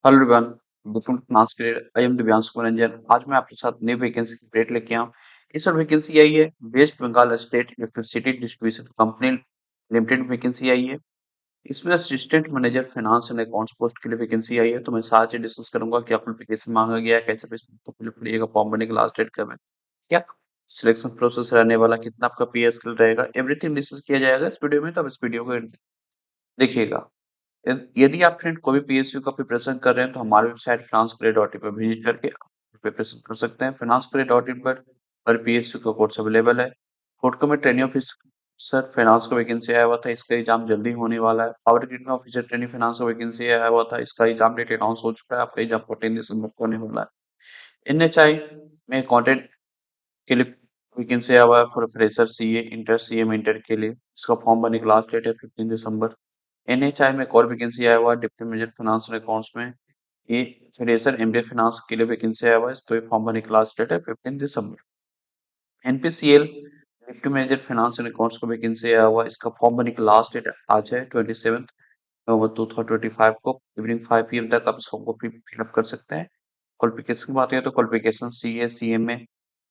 Hello everyone, welcome to class career. I am Divyansh Ranjan. आज मैं आपके साथ न्यू वैकेंसी की अपडेट लेके आया हूँ। इस बार वैकेंसी आई है West Bengal state electricity distribution company limited vacancy आई है। इसमें assistant manager finance and accounts post के लिए वैकेंसी आई है। तो मैं साथ ही डिस्कस करूंगा कि एप्लीकेशन मांगा गया है, कैसे फिलअप करिएगा, फॉर्म भरने का लास्ट डेट कब है, क्या सिलेक्शन प्रोसेस रहने वाला, कितना आपका पी स्किल रहेगा, एवरीथिंग डिस्कस किया जाएगा इस वीडियो में। तो आप इस वीडियो को देखिएगा। यदि आप फ्रेंड कोई भी पीएसयू का प्रिपरेशन कर रहे हैं तो हमारे वेबसाइट financecare.in पर विजिट करके प्रिपरेशन कर सकते हैं। financecare.in पर पीएसयू का कोर्स अवेलेबल है। कोर्ट में ट्रेनिंग ऑफिसर फाइनेंस का वैकेंसी आया हुआ था, इसका एग्जाम जल्दी होने वाला है। पावर ग्रिड में ऑफिसर ट्रेनिंग फाइनेंस का वैकेंसी आया हुआ था, इसका एग्जाम डेट अनाउंस हो चुका है। आपका एग्जाम 14 दिसंबर को होने वाला है। एनएचआई में कंटेंट के लिए वैकेंसी आया हुआ है for fresher CA inter CA inter के लिए। इसका फॉर्म भरने की लास्ट डेट है 15 दिसंबर। एनएचआई में एक और वैकेंसी आया हुआ है deputy major finance and accounts में। ये फ्रेशर एमबीए फाइनेंस के लिए वैकेंसी आया हुआ है, इसका फॉर्म भरने की लास्ट डेट है 15 दिसंबर। NPCL deputy major finance and accounts का वैकेंसी आया हुआ है, इसका फॉर्म भरने की लास्ट डेट आज है 27 नवंबर 2025 को इवनिंग 5 PM तक आप इस फॉर्म को फिलअप कर सकते हैं। क्वालिफिकेशन की बात करें तो qualification CA, CMA,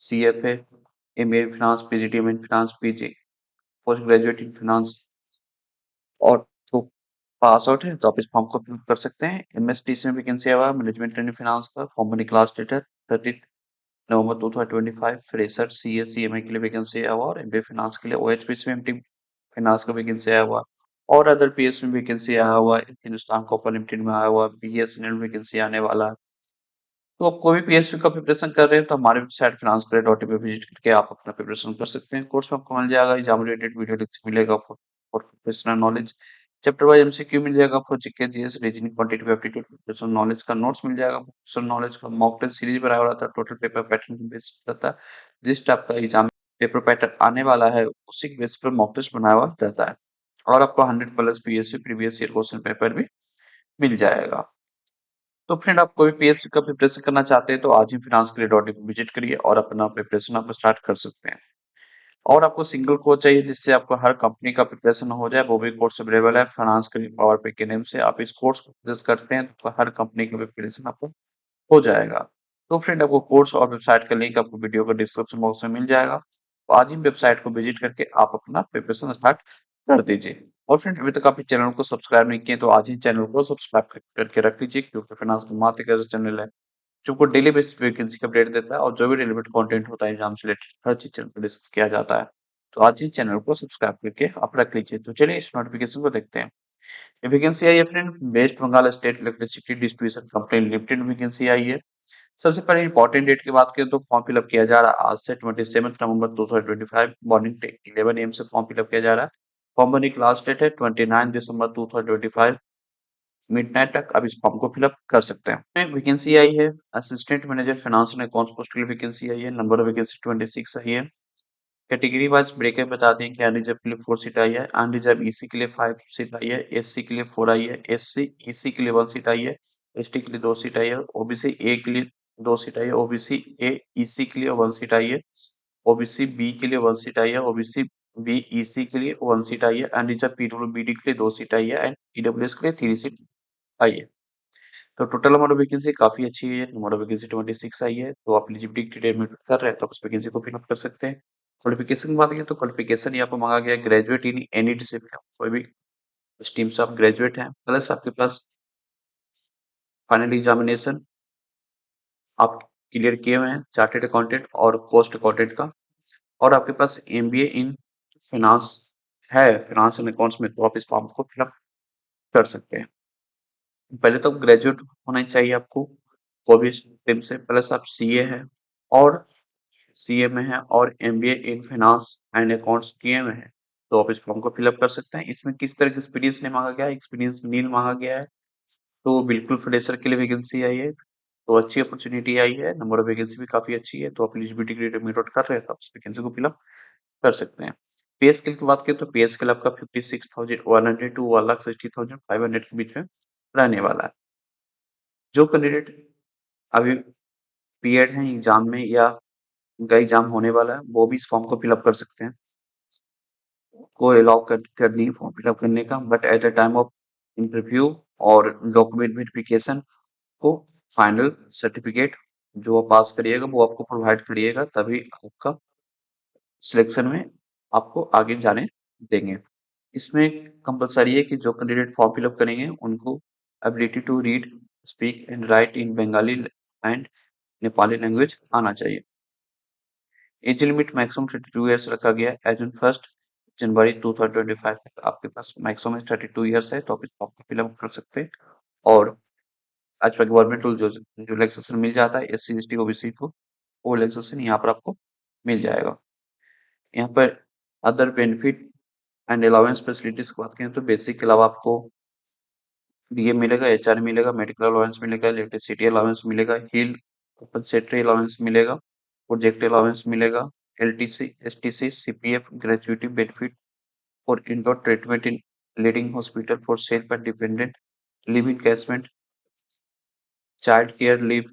CFA, MA in finance, PGDM in finance, PG post graduate in finance और तो पास आउट है तो आप इस फॉर्म को फिल कर सकते हैं। एमएसटीसी में वैकेंसी आया हुआ है मैनेजमेंट एंड फाइनेंस का, फॉर्म भरने की लास्ट डेट है 30 नवंबर 2025। फ्रेशर सीए, सीएमए के लिए वैकेंसी आया हुआ और एमबीए फाइनेंस के लिए ओएचपीसी में एमटी फाइनेंस का वैकेंसी आया हुआ और अदर पीएस में वैकेंसी आया हुआ है। हिंदुस्तान कॉपर लिमिटेड में आया हुआ, बीएसएनएल में वैकेंसी आने वाला है। तो आप कोई भी पीएसयू का प्रिपरेशन कर रहे हैं तो हमारे वेबसाइट financecare.in पे विजिट करके आप अपना प्रिपरेशन कर सकते हैं। कोर्स में आपको मिल जाएगा एग्जाम रिलेटेड वीडियो लेक्चर मिलेगा for professional knowledge, chapter wise MCQ मिल जाएगा for GK GS reasoning quantitative aptitude, professional knowledge का नोट्स मिल जाएगा, प्रोफेशनल नॉलेज का मॉक टेस्ट सीरीज बनाया हुआ था, टोटल पेपर पैटर्न बेस रहता है। जिस टाइप का एग्जाम पेपर पैटर्न आने वाला है उसी के बेस पर मॉक टेस्ट बनाया हुआ रहता है और आपको 100+ PSU previous year question paper भी मिल जाएगा। तो फ्रेंड आप कोई पीएससी का प्रिपरेशन करना चाहते हैं तो आज ही financecare.in को विजिट करिए और अपना प्रिपरेशन आप स्टार्ट कर सकते हैं। और आपको सिंगल कोर्स चाहिए जिससे आपको हर कंपनी का प्रिपरेशन हो जाए, वो भी कोर्स अवेलेबल है फाइनेंस के पावर पे के नेम से। आप इस कोर्स को परचेज करते हैं तो हर कंपनी का प्रिपरेशन आपको हो जाएगा। तो फ्रेंड आपको कोर्स और वेबसाइट का लिंक आपको वीडियो का डिस्क्रिप्शन बॉक्स में मिल जाएगा। तो आज ही वेबसाइट को विजिट करके आप अपना प्रिपरेशन स्टार्ट कर दीजिए। और फ्रेंड अभी तक आप इस चैनल को सब्सक्राइब नहीं किए तो आज ही चैनल को सब्सक्राइब करके रख लीजिए, क्योंकि फाइनेंस का मात्र एक ऐसा चैनल है जो आपको डेली बेसिस पे वैकेंसी का अपडेट देता है और जो भी रिलेवेंट कंटेंट होता है एग्जाम से रिलेटेड हर चीज चैनल पर डिस्कस किया जाता है। तो आज ही चैनल को सब्सक्राइब करके आप रख लीजिए। तो चलिए इस नोटिफिकेशन को देखते हैं। ये वैकेंसी आई है friend West Bengal state electricity distribution company limited vacancy आई है। सबसे पहले इंपॉर्टेंट डेट की बात करें तो फॉर्म फिलअप किया जा रहा है आज से 27 नवंबर 2025 मॉर्निंग 11 AM से फॉर्म फिलअप किया जा रहा है। फॉर्म भरने की लास्ट डेट है 29 दिसंबर 2025 मिडनाइट तक आप इस फॉर्म को फिलअप कर सकते हैं। वैकेंसी आई है assistant manager finance and accounts post के लिए वैकेंसी आई है। नंबर ऑफ वैकेंसी 26 आई है। कैटेगरी वाइज ब्रेकअप बता दें कि अनरिजर्व के लिए 4 सीट आई है, अनरिजर्व ईसी के लिए 5 सीट आई है, एससी के लिए 4 आई है, एससी ईसी के लिए 1 सीट आई है, एसटी के लिए 2 सीट आई है, ओबीसी ए के लिए 2 सीट आई है, ओबीसी ए ईसी के लिए 1 सीट आई है, ओबीसी बी के लिए 1 सीट आई है, ओबीसी बी ईसी के लिए 1 सीट आई है, अनरिजर्व पीडब्ल्यूबीडी के लिए 2 सीट आई है एंड ईडब्ल्यूएस के लिए 3 सीट आई है। तो टोटल नंबर ऑफ वैकेंसी काफी अच्छी है। नंबर ऑफ वैकेंसी 26 आई है। तो आप एलिजिबिलिटी डिटरमिन कर रहे हैं तो आप उस वैकेंसी को फिलअप कर सकते हैं। क्वालिफिकेशन की बात करें तो क्वालिफिकेशन यहाँ पर मांगा गया है ग्रेजुएट इन एनी डिसिप्लिन, कोई भी स्ट्रीम से आप ग्रेजुएट हैं, प्लस आपके पास फाइनल एग्जामिनेशन आप क्लियर किए हुए हैं चार्टेड अकाउंटेंट और कॉस्ट अकाउंटेंट का, और आपके पास एमबीए इन फाइनेंस है फाइनेंस एंड अकाउंट्स में, तो आप इस फॉर्म को फिलअप कर सकते हैं। पहले तो ग्रेजुएट होना ही चाहिए आपको कोई भी स्ट्रीम से, प्लस आप सीए हैं और सीए में है और MBA in finance and accounts किए हुए हैं, तो आप इस फॉर्म को फिलअप कर सकते हैं। इसमें किस तरह का एक्सपीरियंस नहीं मांगा गया है, एक्सपीरियंस नील मांगा गया है। तो बिल्कुल फ्रेशर के लिए वैकेंसी आई है, तो अच्छी अपॉर्चुनिटी आई है। नंबर ऑफ वैकेंसी भी काफी अच्छी है, तो आप एलिजिबिलिटी क्राइटेरिया मीट आउट कर रहे हैं तो आप इस वैकेंसी को फिलअप कर सकते हैं। पे स्केल की बात करें तो पे स्केल आपका 56,100 टू 1,60,500 के बीच में रहने वाला है। जो कैंडिडेट अभी पीएड हैं एग्जाम में या उनका एग्जाम होने वाला है वो भी इस फॉर्म को फिलअप कर सकते हैं। को अलाउ करनी है फॉर्म फिलअप करने का, but at the time of interview और डॉक्यूमेंट वेरिफिकेशन आपको फाइनल सर्टिफिकेट जो आप पास करिएगा वो आपको प्रोवाइड करिएगा, तभी आपका सिलेक्शन में आपको आगे जाने देंगे। इसमें कंपलसरी है कि जो कैंडिडेट फॉर्म फिलअप करेंगे उनको ability to read, speak and write in Bengali and Nepali language आना चाहिए। एज लिमिट मैक्सिमम 32 ईयर्स रखा गया है। एज ऑन 1 जनवरी 2025 तक आपके पास मैक्सिमम 32 ईयर्स है, तो आप इस फॉर्म को फिलअप कर सकते हैं। और आज पर गवर्नमेंट रूल जो जो रिलैक्सेशन मिल जाता है एससी एसटी ओबीसी को, वो रिलैक्सेशन यहाँ पर आपको मिल जाएगा। यहाँ पर other benefit and allowance facilities की बात करें तो बेसिक के अलावा आपको डीए मिलेगा, एचआर मिलेगा, मेडिकल अलाउंस मिलेगा, इलेक्ट्रिसिटी अलाउंस मिलेगा, हील कंपनसेटरी अलाउंस मिलेगा, प्रोजेक्ट अलाउंस मिलेगा, LTC, STC, CPF, gratuity benefit for indoor treatment in leading hospital for self and dependent, live encasement, child care leave,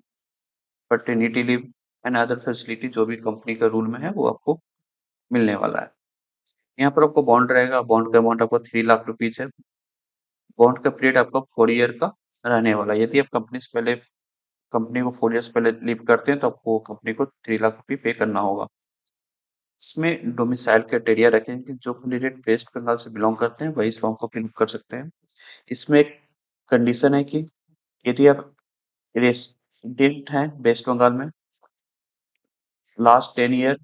paternity leave and other facility जो भी company का rule में है वो आपको मिलने वाला है। यहाँ पर आपको बॉन्ड रहेगा, बॉन्ड का अमाउंट आपका 3 लाख रुपीज है। बॉन्ड का पीरियड आपका 4 ईयर का रहने वाला है। यदि आप कंपनी से पहले कंपनी को 4 ईयर्स पहले लीव करते हैं तो आपको कंपनी को 3 लाख रुपये पे करना होगा। इसमें डोमिसाइल क्राइटेरिया रखे हैं कि जो कैंडिडेट वेस्ट बंगाल से बिलोंग करते हैं वही इस फॉर्म को फिल कर सकते हैं। इसमें एक कंडीशन है कि यदि आप रेसिडेंट हैं वेस्ट बंगाल में लास्ट 10 ईयर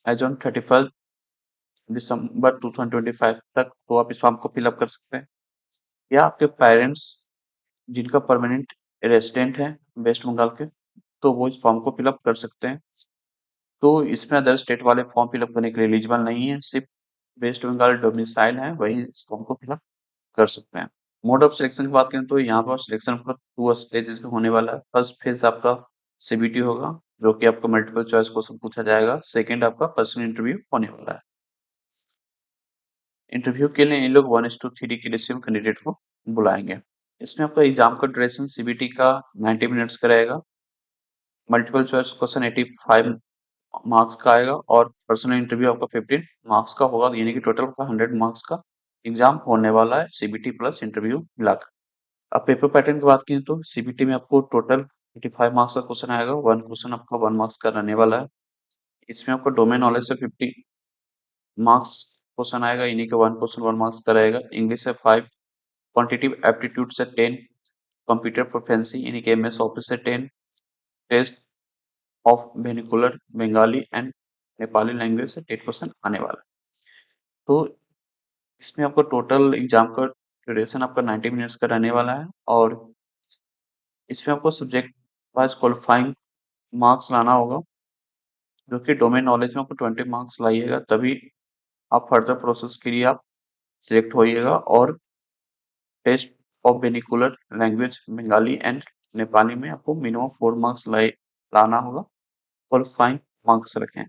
एज ऑन 31 दिसंबर 2025 तक, तो आप इस फॉर्म को फिलअप कर सकते हैं। या आपके पेरेंट्स जिनका परमानेंट रेसिडेंट है वेस्ट बंगाल के, तो वो इस फॉर्म को फिलअप कर सकते हैं। तो इसमें अदर स्टेट वाले फॉर्म फिलअप करने के लिए एलिजिबल नहीं है, सिर्फ वेस्ट बंगाल डोमिसाइल है वही इस फॉर्म को फिलअप कर सकते हैं। मोड ऑफ सिलेक्शन की बात करें तो यहाँ पर सिलेक्शन आपका 2 स्टेजेस में होने वाला है। फर्स्ट फेज आपका सीबीटी होगा जो कि आपको मल्टीपल चॉइस क्वेश्चन पूछा जाएगा। सेकंड आपका पर्सनल इंटरव्यू होने वाला है। इंटरव्यू के लिए इन लोग 1:3 के रेशियो में कैंडिडेट को बुलाएंगे। इसमें आपका एग्जाम का ड्यूरेशन सीबीटी का 90 मिनट्स का रहेगा। मल्टीपल चॉइस क्वेश्चन 85 मार्क्स का आएगा और पर्सनल इंटरव्यू आपका 15 मार्क्स का होगा, यानी कि टोटल आपका 100 मार्क्स का एग्जाम होने वाला है सीबीटी प्लस इंटरव्यू मिलाकर। अब पेपर पैटर्न की बात करें तो सीबीटी में आपको टोटल 85 मार्क्स का क्वेश्चन आएगा, वन क्वेश्चन आपका 1 मार्क्स का रहने वाला है। इसमें आपको डोमेन नॉलेज से 50 मार्क्स क्वेश्चन आएगा, यानी कि 1 क्वेश्चन 1 मार्क्स का रहेगा। इंग्लिश से 5, क्वांटिटिव एप्टीट्यूड से 10, कंप्यूटर प्रोफिशिएंसी यानी कि एमएस ऑफिस से 10, test of vernacular Bengali and Nepali language से 10 क्वेश्चन आने वाला है। तो इसमें आपको टोटल एग्जाम का ड्यूरेशन आपका 90 मिनट्स का रहने वाला है और इसमें आपको सब्जेक्ट वाइज क्वालिफाइंग मार्क्स लाना होगा, जो कि डोमेन नॉलेज में आपको 20 मार्क्स लाइएगा, तभी आप फर्दर प्रोसेस के लिए आप सिलेक्ट होइएगा। और test of vernacular language Bengali and Nepali में आपको मिनिमम 4 मार्क्स लाना होगा। क्वालिफाइंग मार्क्स रखें।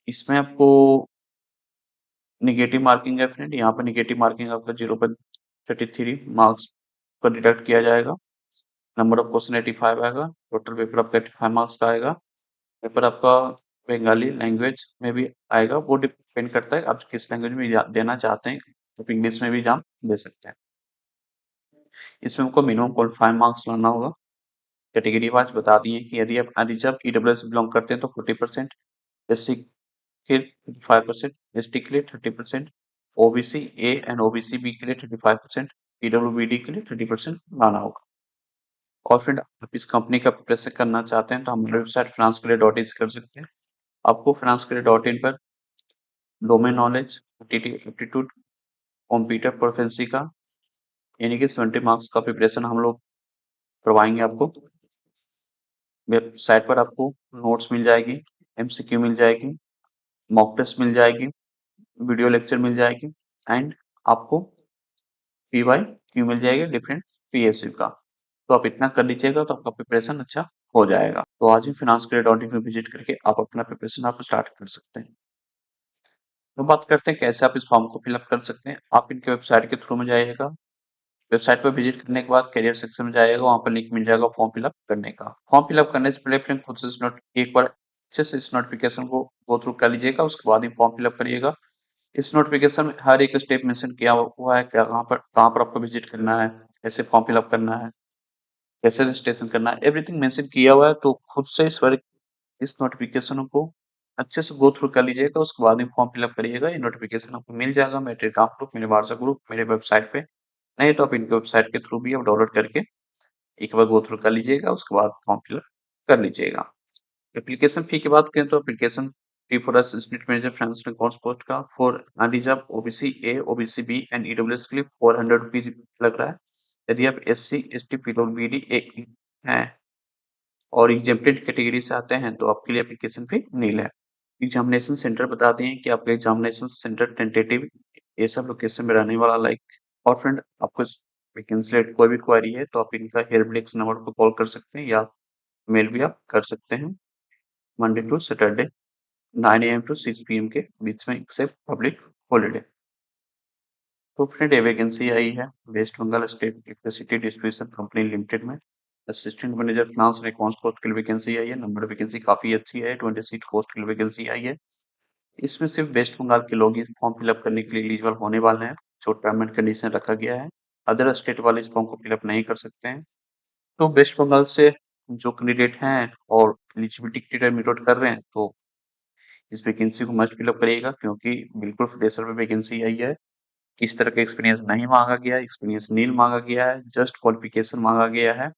इसमें आपको निगेटिव मार्किंग है फ्रेंड, यहाँ पर निगेटिव मार्किंग आपका 0.33 मार्क्स पर डिडक्ट किया जाएगा। नंबर ऑफ क्वेश्चन 85 आएगा, टोटल पेपर आपका 85 मार्क्स का आएगा। पेपर आपका बंगाली लैंग्वेज में भी आएगा, वो डिपेंड करता है आप किस लैंग्वेज में देना चाहते हैं, तो इंग्लिश में भी एग्जाम दे सकते हैं। इसमें आपको मिनिमम क्वालिफाइंग मार्क्स लाना होगा। कैटेगरी वाइज बता दिए कि यदि आप अनरिजर्व ईडब्ल्यूएस बिलोंग करते हैं तो 40%, एससी के 35%, एसटी के लिए 30%, OBC A and OBC B के लिए 35%, पीडब्ल्यूबीडी के लिए 30% लाना होगा। और फिर आप इस कंपनी का प्रिपरेशन करना चाहते हैं तो हमारे वेबसाइट financecare.in से कर सकते हैं। आपको financecare.in पर domain knowledge, aptitude, computer proficiency का यानी कि 70 मार्क्स का प्रिपरेशन हम लोग करवाएंगे आपको। वेबसाइट पर आपको नोट्स मिल जाएगी, एमसीक्यू मिल जाएगी, मॉक टेस्ट मिल जाएगी, वीडियो लेक्चर मिल जाएगी एंड आपको पीवाईक्यू मिल जाएगी डिफरेंट पीएसयू का। तो आप इतना कर लीजिएगा तो आपका प्रिपरेशन अच्छा हो जाएगा। तो आज ही financecare.in पे विजिट करके आप अपना प्रिपरेशन आप स्टार्ट कर सकते हैं। तो बात करते हैं कैसे आप इस फॉर्म को फिलअप कर सकते हैं। आप इनके वेबसाइट के थ्रू में जाइएगा। वेबसाइट पर विजिट करने के बाद करियर सेक्शन में जाइएगा, वहाँ पर लिंक मिल जाएगा फॉर्म फिलअप करने का। फॉर्म फिलअप करने से पहले फ्रेंड खुद से एक बार अच्छे से इस नोटिफिकेशन को गो थ्रू कर लीजिएगा, उसके बाद ही फॉर्म फिलअप करिएगा। इस नोटिफिकेशन में हर एक स्टेप मेंशन किया हुआ है, क्या कहाँ पर आपको विजिट करना है, कैसे फॉर्म फिलअप करना है, कैसे रजिस्ट्रेशन करना है, एवरीथिंग मेंशन किया हुआ है। तो खुद से इस नोटिफिकेशन को अच्छे से गो थ्रू कर लीजिएगा, उसके बाद में फॉर्म फिलअप करिएगा। ये नोटिफिकेशन आपको मिल जाएगा मेरे टेलीग्राम ग्रुप, मेरे व्हाट्सएप ग्रुप, मेरे वेबसाइट पे। नहीं तो आप इनके वेबसाइट के थ्रू भी आप डाउनलोड करके एक बार गो थ्रू कर लीजिएगा, उसके बाद फॉर्म फिलअप कर लीजिएगा। एप्लीकेशन फी की बात करें तो application fee for state manager finance accounts post का for reserve OBC A, OBC B and EWS के लिए 400 रुपीज लग रहा है। यदि आप एससी, एसटी, पीडब्ल्यूडी हैं और एग्जेम्प्टेड कैटेगरी से आते हैं तो आपके लिए एप्लीकेशन फी नील है। एग्जामिनेशन सेंटर बता दें कि आपका एग्जामिनेशन सेंटर टेंटेटिव ये सब लोकेशन में रहने वाला लाइक। और फ्रेंड आपको वैकेंसी रिलेटेड कोई भी क्वेरी है तो आप इनका हेल्प डेस्क नंबर पर कॉल कर सकते हैं या मेल भी आप कर सकते हैं। Monday to Saturday 9 AM to 6 PM के बीच में एक्सेप्ट पब्लिक हॉलीडे। तो फ्रेंड ये वैकेंसी आई है West Bengal state electricity distribution company limited में assistant manager finance and accounts post के लिए वैकेंसी आई है। नंबर वैकेंसी काफी अच्छी है, 20 सीट पोस्ट के लिए वैकेंसी आई है। इसमें सिर्फ वेस्ट बंगाल के लोग ही फॉर्म फिलअप करने के लिए एलिजिबल होने वाले हैं, जो टर्म एंड कंडीशन रखा गया है। अदर स्टेट वाले इस फॉर्म को फिलअप नहीं कर सकते हैं। तो वेस्ट बंगाल से जो कैंडिडेट हैं और एलिजिबिलिटी क्राइटेरिया मीट आउट कर रहे हैं तो इस वैकेंसी को मस्ट फिलअप करिएगा, क्योंकि बिल्कुल फ्रेशर पे वैकेंसी आई है। किस तरह का एक्सपीरियंस नहीं मांगा गया है, एक्सपीरियंस नील मांगा गया है, जस्ट क्वालिफिकेशन मांगा गया है।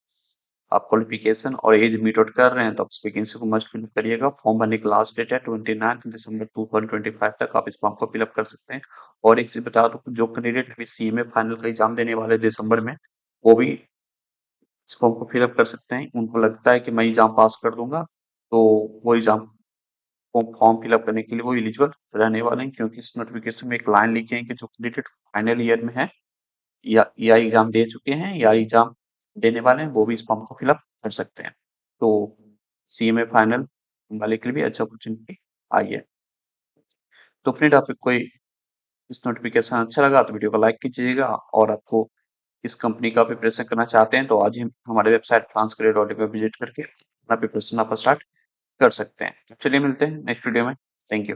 आप क्वालिफिकेशन और एज मीट आउट कर रहे हैं तो आप इस वैकेंसी को मस्ट फिलअप करिएगा। फॉर्म भरने की लास्ट डेट है 29 दिसंबर 2025 तक आप इस फॉर्म को फिलअप कर सकते हैं। और एक चीज बता दो, जो कैंडिडेट अभी सीएमए फाइनल का एग्जाम देने वाले दिसंबर में, वो भी इस फॉर्म को फिलअप कर सकते हैं। उनको लगता है कि मैं एग्जाम पास कर दूंगा तो वो एग्जाम फॉर्म फिलअप करने के लिए वो एलिजिबल रहने वाले हैं, क्योंकि इस नोटिफिकेशन में एक लाइन लिखी है कि जो कैंडिडेट फाइनल ईयर में है या एग्जाम दे चुके हैं या एग्जाम देने वाले हैं वो भी इस फॉर्म को फिलअप कर सकते हैं। तो सीएमए फाइनल वाले के लिए भी अच्छा अपॉर्चुनिटी आई है। तो फ्रेंड आपको कोई इस नोटिफिकेशन अच्छा लगा तो वीडियो को लाइक कीजिएगा, और आपको इस कंपनी का प्रिपरेशन करना चाहते हैं तो आज ही हमारे वेबसाइट फ्रांसकरियर.in पर विजिट करके अपना प्रिपरेशन आप स्टार्ट कर सकते हैं। चलिए मिलते हैं नेक्स्ट वीडियो में। Thank you.